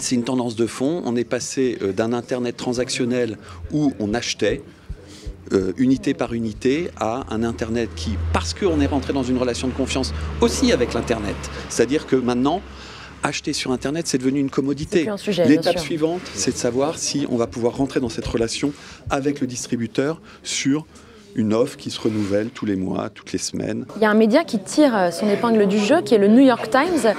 c'est une tendance de fond. On est passé d'un Internet transactionnel où on achetait unité par unité à un Internet qui, parce qu'on est rentré dans une relation de confiance aussi avec l'Internet, c'est-à-dire que maintenant, acheter sur Internet, c'est devenu une commodité. L'étape suivante, c'est de savoir si on va pouvoir rentrer dans cette relation avec le distributeur sur une offre qui se renouvelle tous les mois, toutes les semaines. Il y a un média qui tire son épingle du jeu, qui est le New York Times.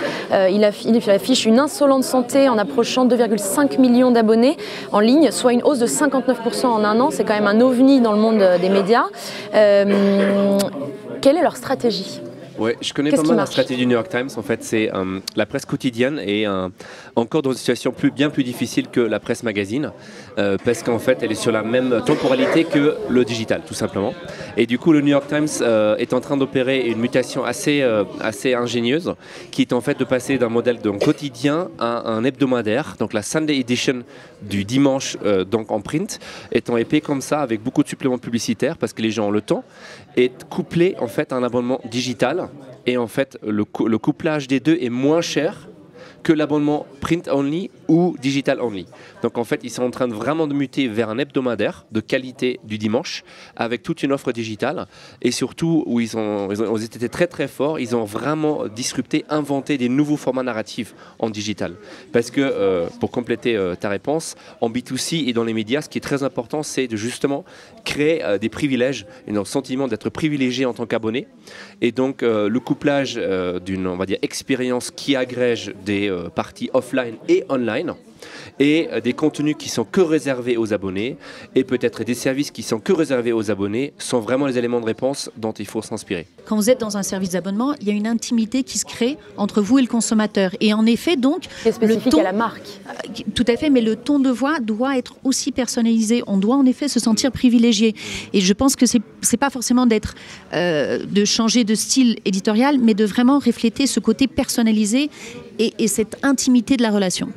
Il affiche une insolente santé en approchant 2,5 millions d'abonnés en ligne, soit une hausse de 59% en un an. C'est quand même un ovni dans le monde des médias. Quelle est leur stratégie ? Ouais, je connais pas mal la stratégie du New York Times. En fait, c'est la presse quotidienne est encore dans une situation bien plus difficile que la presse magazine, parce qu'en fait, elle est sur la même temporalité que le digital, tout simplement. Et du coup, le New York Times est en train d'opérer une mutation assez ingénieuse, qui est en fait de passer d'un modèle quotidien à un hebdomadaire. Donc la Sunday Edition du dimanche, donc en print, étant épais comme ça, avec beaucoup de suppléments publicitaires, parce que les gens ont le temps, est couplé en fait à un abonnement digital. Et en fait, le couplage des deux est moins cher que l'abonnement print only ou digital only. Donc en fait, ils sont en train de vraiment de muter vers un hebdomadaire de qualité du dimanche avec toute une offre digitale et surtout où ils ont été très très forts, ils ont vraiment disrupté, inventé des nouveaux formats narratifs en digital. Parce que, pour compléter ta réponse, en B2C et dans les médias, ce qui est très important, c'est de justement créer des privilèges et un sentiment d'être privilégié en tant qu'abonné. Et donc le couplage d'une, on va dire, expérience qui agrège des parties offline et online et des contenus qui sont que réservés aux abonnés et peut-être des services qui sont que réservés aux abonnés sont vraiment les éléments de réponse dont il faut s'inspirer. Quand vous êtes dans un service d'abonnement, il y a une intimité qui se crée entre vous et le consommateur. Et en effet, donc, c'est spécifique à la marque. Tout à fait, mais le ton de voix doit être aussi personnalisé. On doit en effet se sentir privilégié. Et je pense que c'est pas forcément de changer de style éditorial, mais de vraiment refléter ce côté personnalisé et cette intimité de la relation.